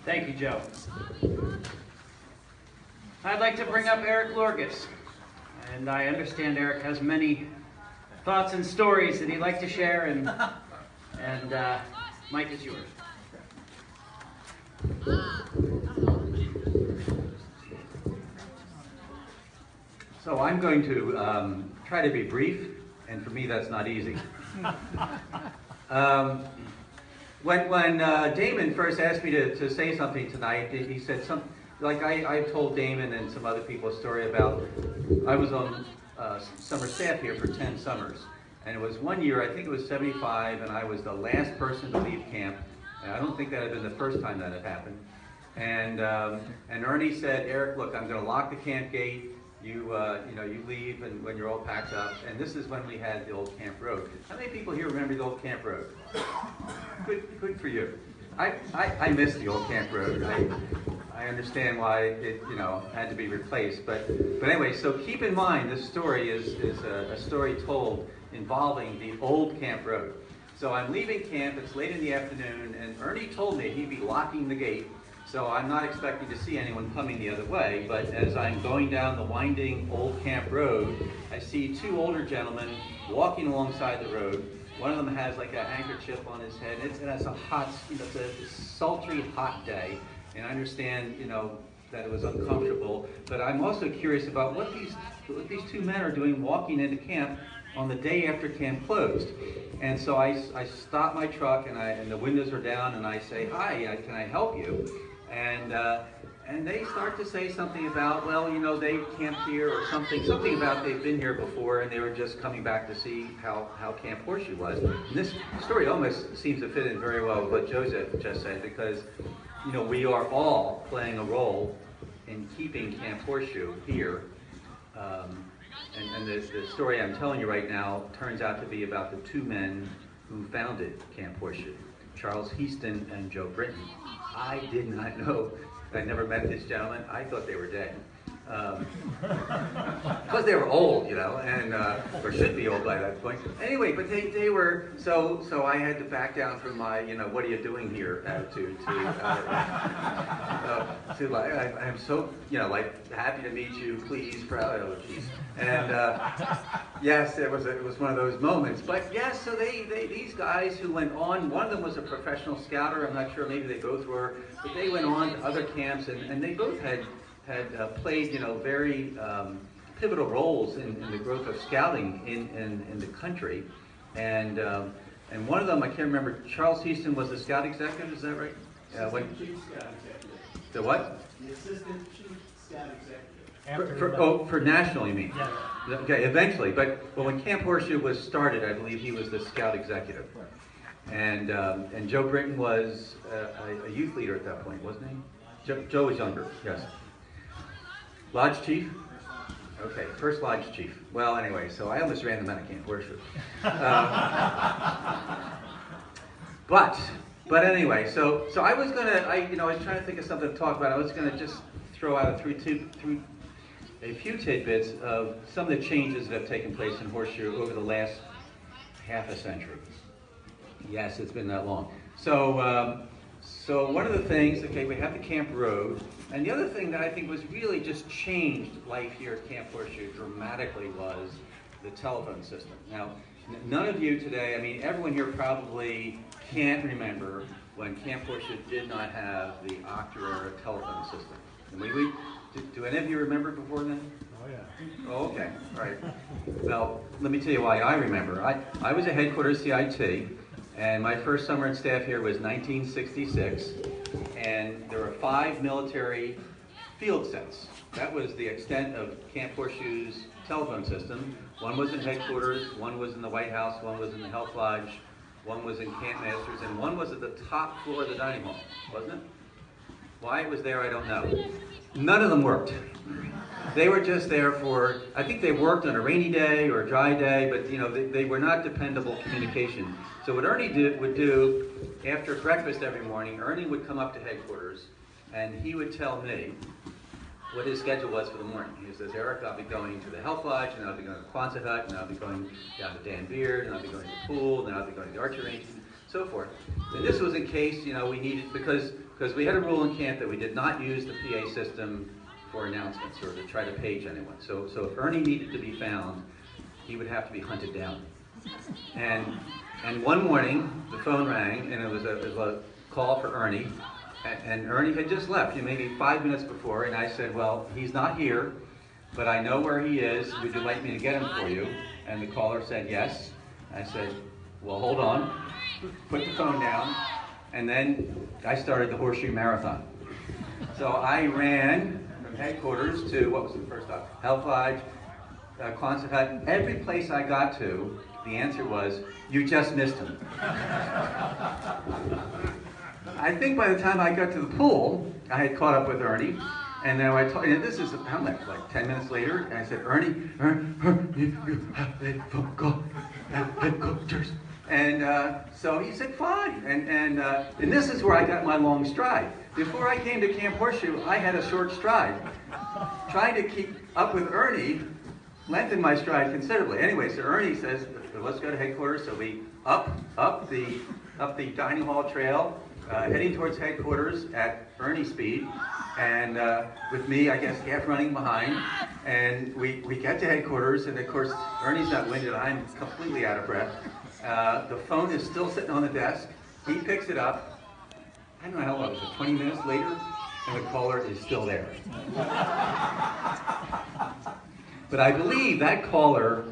Thank you, Joe. I'd like to bring up Eric Lorgus. And I understand Eric has many thoughts and stories that he'd like to share, and Mike is yours. So I'm going to try to be brief, and for me that's not easy. When Damon first asked me to say something tonight, he said something, like I told Damon and some other people a story about, I was on summer staff here for 10 summers. And it was one year, I think it was 75, and I was the last person to leave camp. And I don't think that had been the first time that had happened. And Ernie said, Eric, look, I'm going to lock the camp gate. You leave and when you're all packed up. And this is when we had the old Camp Road. How many people here remember the old Camp Road? Good for you. I miss the old Camp Road. I understand why it had to be replaced. But anyway, so keep in mind this story is a story told involving the old Camp Road. So I'm leaving camp. It's late in the afternoon, and Ernie told me he'd be locking the gate. So I'm not expecting to see anyone coming the other way, but as I'm going down the winding old Camp Road, I see two older gentlemen walking alongside the road. One of them has like a handkerchief on his head. It's a hot, it's a sultry, hot day, and I understand, that it was uncomfortable. But I'm also curious about what these two men are doing walking into camp on the day after camp closed. And so I stop my truck, and the windows are down, and I say, "Hi, can I help you?" And they start to say something about, well, they camped here, or something about they've been here before, and they were just coming back to see how Camp Horseshoe was. And this story almost seems to fit in very well with what Joseph just said, because we are all playing a role in keeping Camp Horseshoe here. And the story I'm telling you right now turns out to be about the two men who founded Camp Horseshoe, Charles Heaston and Joe Britton. I did not know. I never met these gentlemen. I thought they were dead. Because they were old, and or should be old by that point. Anyway, but they were, so I had to back down from my, what are you doing here attitude to like, I'm so, happy to meet you, please, proud, oh geez. And yes, it was one of those moments. But yes, so these guys who went on, one of them was a professional scouter. I'm not sure, maybe they both were, but they went on to other camps, and they both had played, very pivotal roles in the growth of scouting in the country. And one of them, I can't remember, Charles Heaston was the scout executive, is that right? Chief Scout Executive. The what? The Assistant Chief Scout Executive. For national, you mean? Yeah. Okay, eventually. But when Camp Horseshoe was started, I believe he was the scout executive. And Joe Britton was a youth leader at that point, wasn't he? Joe was younger, yes. Lodge chief? Okay, first lodge chief. Well, anyway, so I almost ran them out of Camp Horseshoe. But anyway, so I was gonna, I was trying to think of something to talk about. I was gonna just throw out a few tidbits of some of the changes that have taken place in Horseshoe over the last half a century. Yes, it's been that long. So one of the things, okay, we have the Camp Road, and the other thing that I think was really just changed life here at Camp Horseshoe dramatically was the telephone system. Now, none of you today, I mean, everyone here probably can't remember when Camp Horseshoe did not have the Octa telephone system. And do any of you remember before then? Oh, yeah. Oh, okay, all right. Well, let me tell you why I remember. I was a headquarters CIT, and my first summer in staff here was 1966, and there were 5 military field sets. That was the extent of Camp Horseshoe's telephone system. One was in headquarters, one was in the White House, one was in the Health Lodge, one was in Camp Masters, and one was at the top floor of the dining hall, wasn't it? Why it was there, I don't know. None of them worked. They were just there for, I think they worked on a rainy day or a dry day, but they were not dependable communication. So what Ernie would do after breakfast every morning, Ernie would come up to headquarters and he would tell me what his schedule was for the morning. He says, Eric, I'll be going to the Health Lodge, and I'll be going to the Quonset Hut, and I'll be going down to Dan Beard, and I'll be going to the pool, and then I'll be going to the archery range, and so forth. And this was in case, we needed, because because we had a rule in camp that we did not use the PA system for announcements or to try to page anyone. So if Ernie needed to be found, he would have to be hunted down. And one morning, the phone rang, and it was a call for Ernie, and Ernie had just left, maybe 5 minutes before, and I said, well, he's not here, but I know where he is. Would you like me to get him for you? And the caller said yes. I said, well, hold on. Put the phone down, and then I started the Horseshoe Marathon. So I ran from headquarters to, what was the first stop? Health Lodge, Quonset Hut. Every place I got to, the answer was, you just missed him. I think by the time I got to the pool, I had caught up with Ernie, and then I told, and this is, how much, like 10 minutes later, and I said, Ernie, you have a phone call at headquarters. And so he said, fine. And this is where I got my long stride. Before I came to Camp Horseshoe, I had a short stride. Trying to keep up with Ernie lengthened my stride considerably. Anyway, so Ernie says, let's go to headquarters. So we up the dining hall trail, heading towards headquarters at Ernie speed. And with me, I guess, half running behind. And we get to headquarters, and of course, Ernie's not winded. I'm completely out of breath. The phone is still sitting on the desk. He picks it up. I don't know how long it was, 20 minutes later, and the caller is still there. But I believe that caller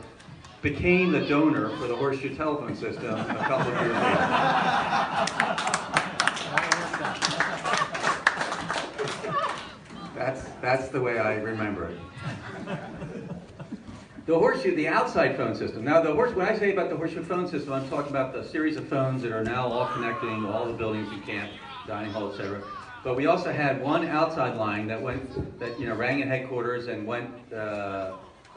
became the donor for the Horseshoe telephone system a couple of years later. That's the way I remember it. The Horseshoe, the outside phone system. Now, when I say about the Horseshoe phone system, I'm talking about the series of phones that are now all connecting all the buildings in camp, dining hall, etc. But we also had one outside line that rang at headquarters and went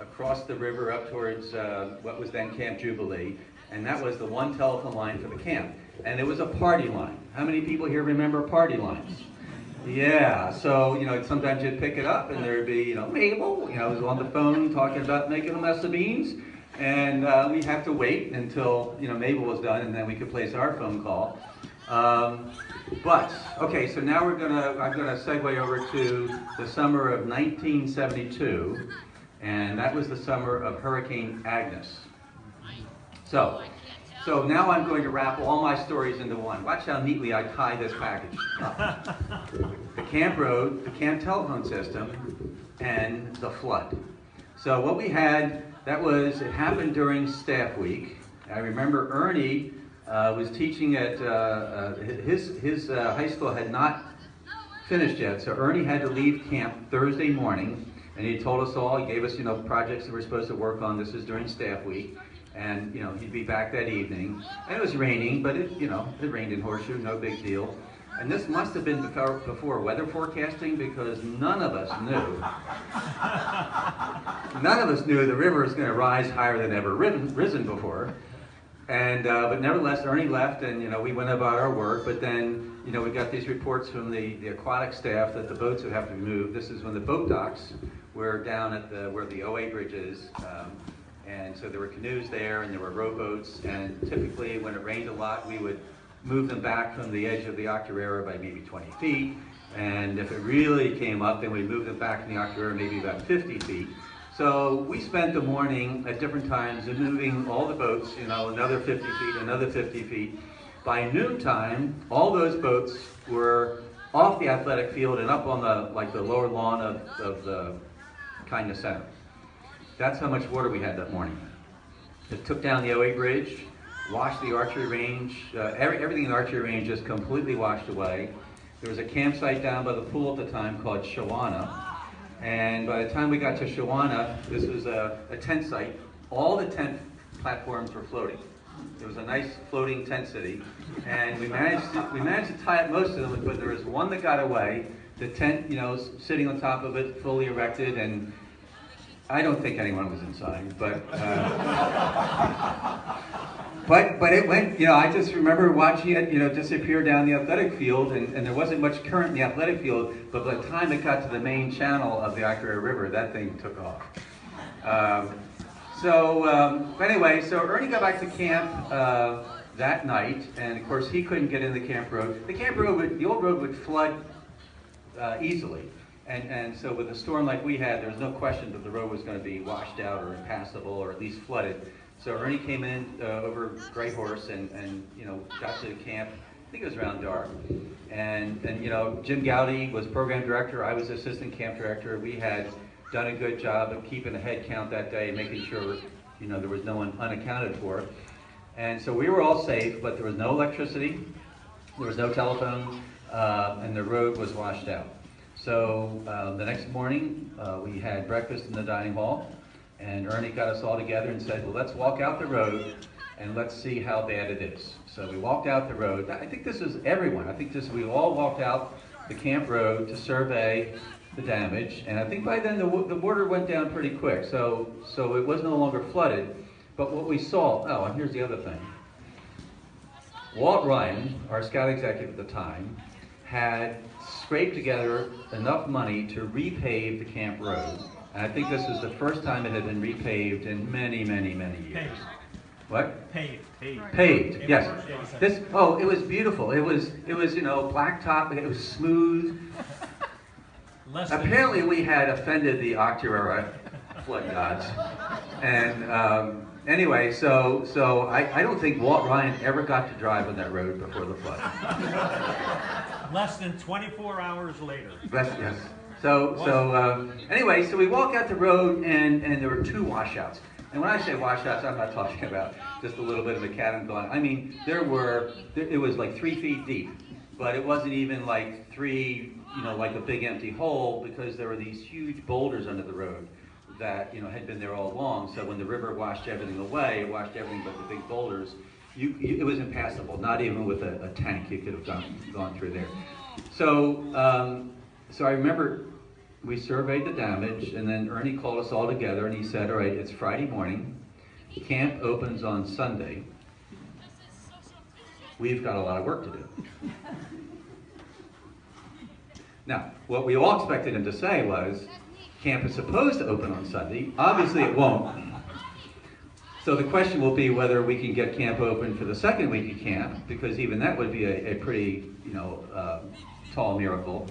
across the river up towards what was then Camp Jubilee, and that was the one telephone line for the camp. And it was a party line. How many people here remember party lines? Yeah, so, sometimes you'd pick it up and there'd be, Mabel, was on the phone talking about making a mess of beans. And we'd have to wait until, Mabel was done, and then we could place our phone call. Okay, so now I'm gonna segue over to the summer of 1972, and that was the summer of Hurricane Agnes. So now I'm going to wrap all my stories into one. Watch how neatly I tie this package up. The camp road, the camp telephone system, and the flood. So what we had, it happened during staff week. I remember Ernie was teaching at, his high school had not finished yet, so Ernie had to leave camp Thursday morning, and he told us all, he gave us, projects that we're supposed to work on. This is during staff week. And, he'd be back that evening. And it was raining, but it rained in Horseshoe, no big deal. And this must have been before weather forecasting, because none of us knew the river was going to rise higher than ever risen before. And, but nevertheless, Ernie left, and, we went about our work. But then, we got these reports from the aquatic staff that the boats would have to be moved. This is when the boat docks were down at where the OA bridge is. And so there were canoes there, and there were rowboats, and typically when it rained a lot, we would move them back from the edge of the Octorara by maybe 20 feet, and if it really came up, then we'd move them back in the Octorara maybe about 50 feet. So we spent the morning at different times in moving all the boats, another 50 feet, another 50 feet. By noontime, all those boats were off the athletic field and up on the lower lawn of the Kindness Center. That's how much water we had that morning. It took down the OA bridge, washed the archery range, everything in the archery range just completely washed away. There was a campsite down by the pool at the time called Shawana, and by the time we got to Shawana, this was a tent site. All the tent platforms were floating. It was a nice floating tent city, and we managed to tie up most of them, but there was one that got away. The tent, sitting on top of it, fully erected, and I don't think anyone was inside, but it went, I just remember watching it, disappear down the athletic field, and there wasn't much current in the athletic field, but by the time it got to the main channel of the Octorara River, that thing took off. Anyway, so Ernie got back to camp that night, and of course he couldn't get in the camp road. The old road would flood easily. And so with a storm like we had, there was no question that the road was going to be washed out or impassable or at least flooded. So Ernie came in over Gray Horse and got to the camp. I think it was around dark. And Jim Gowdy was program director. I was assistant camp director. We had done a good job of keeping a head count that day and making sure there was no one unaccounted for. And so we were all safe, but there was no electricity, there was no telephone, and the road was washed out. So the next morning, we had breakfast in the dining hall, and Ernie got us all together and said, well, let's walk out the road and let's see how bad it is. So we walked out the road. I think this is everyone. I think we all walked out the camp road to survey the damage, and I think by then the water went down pretty quick, so it was no longer flooded. But what we saw, and here's the other thing. Walt Ryan, our scout executive at the time, had scraped together enough money to repave the camp road. And I think this was the first time it had been repaved in many, many, many years. Paved. What? Paved. Paved, yes. It was beautiful. It was blacktop, it was smooth. Apparently we had offended the HSRAA flood gods. And anyway, so I don't think Walt Ryan ever got to drive on that road before the flood. Less than 24 hours later. Yes. Anyway, so we walk out the road and there were two washouts. And when I say washouts, I'm not talking about just a little bit of macadam gone. I mean, it was like 3 feet deep, but it wasn't even like like a big empty hole, because there were these huge boulders under the road that had been there all along. So when the river washed everything away, it washed everything but the big boulders. It was impassable. Not even with a tank you could have gone through there. So I remember we surveyed the damage, and then Ernie called us all together and he said, all right, it's Friday morning. Camp opens on Sunday. We've got a lot of work to do. Now, what we all expected him to say was, camp is supposed to open on Sunday. Obviously it won't. So the question will be whether we can get camp open for the second week of camp, because even that would be a pretty, tall miracle.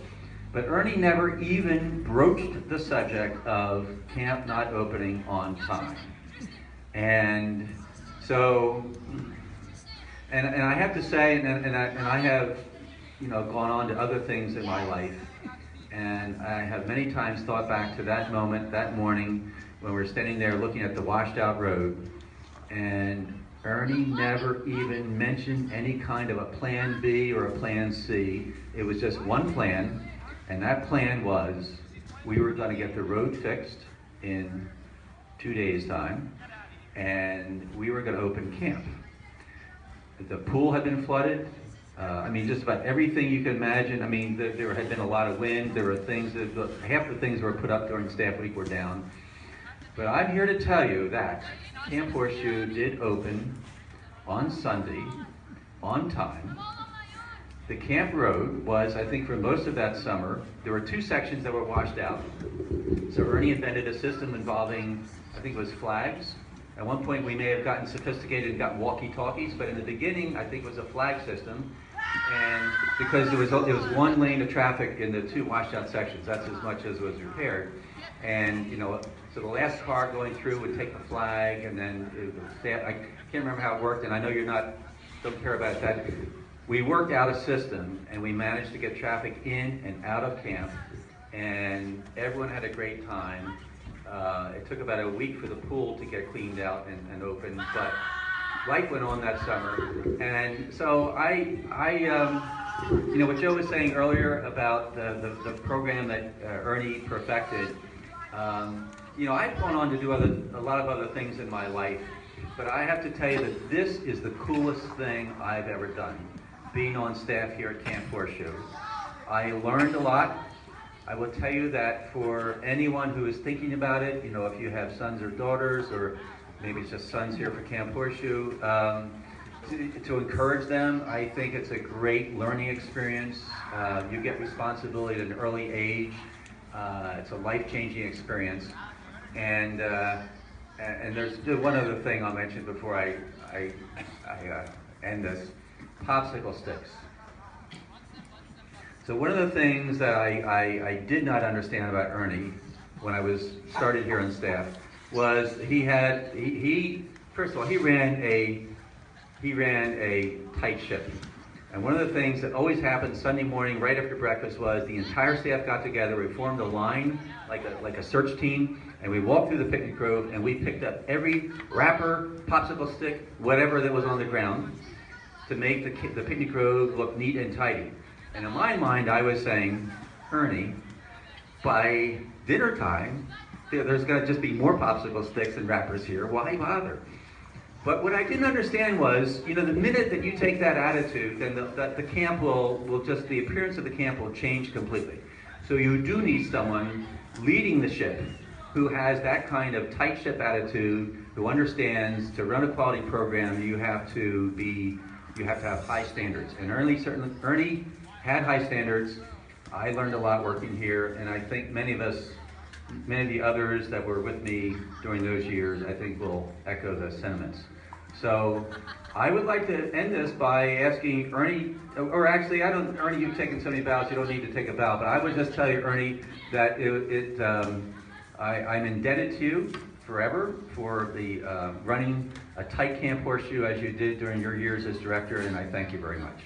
But Ernie never even broached the subject of camp not opening on time. And so, and I have to say, and I have, gone on to other things in my life, and I have many times thought back to that moment, that morning, when we were standing there looking at the washed out road, and Ernie never even mentioned any kind of a plan B or a plan C. It was just one plan, and that plan was we were going to get the road fixed in 2 days' time, and we were going to open camp. The pool had been flooded. Just about everything you can imagine. There had been a lot of wind. There were things half the things that were put up during staff week were down. But I'm here to tell you that Camp Horseshoe did open on Sunday, on time. The camp road was, I think for most of that summer, there were 2 sections that were washed out. So Ernie invented a system involving, I think it was flags. At one point we may have gotten sophisticated and got walkie-talkies, but in the beginning I think it was a flag system. And because it was 1 lane of traffic in the 2 washed out sections, that's as much as was repaired. And so the last car going through would take the flag, and then I can't remember how it worked, and I know don't care about that. We worked out a system, and we managed to get traffic in and out of camp, and everyone had a great time. It took about a week for the pool to get cleaned out and open, but life went on that summer. And so what Joe was saying earlier about the program that Ernie perfected, I've gone on to do a lot of other things in my life, but I have to tell you that this is the coolest thing I've ever done, being on staff here at Camp Horseshoe. I learned a lot. I will tell you that for anyone who is thinking about it, if you have sons or daughters, or maybe it's just sons here for Camp Horseshoe, to encourage them, I think it's a great learning experience. You get responsibility at an early age. It's a life-changing experience. And there's one other thing I'll mention before I end this, popsicle sticks. So one of the things that I did not understand about Ernie when I was started here on staff was first of all, he ran a tight ship. And one of the things that always happened Sunday morning right after breakfast was the entire staff got together, we formed a line like a search team, and we walked through the picnic grove and we picked up every wrapper, popsicle stick, whatever that was on the ground to make the picnic grove look neat and tidy. And in my mind, I was saying, Ernie, by dinner time, there's going to just be more popsicle sticks and wrappers here. Why bother? But what I didn't understand was, the minute that you take that attitude, then the camp the appearance of the camp will change completely. So you do need someone leading the ship who has that kind of tight ship attitude, who understands to run a quality program, you have to have high standards. And Ernie had high standards. I learned a lot working here, and I think many of the others that were with me during those years, I think will echo the sentiments. So I would like to end this by asking Ernie, or actually, Ernie, you've taken so many bows, you don't need to take a bow, but I would just tell you, Ernie, that I'm indebted to you forever for the running a tight Camp Horseshoe as you did during your years as director, and I thank you very much.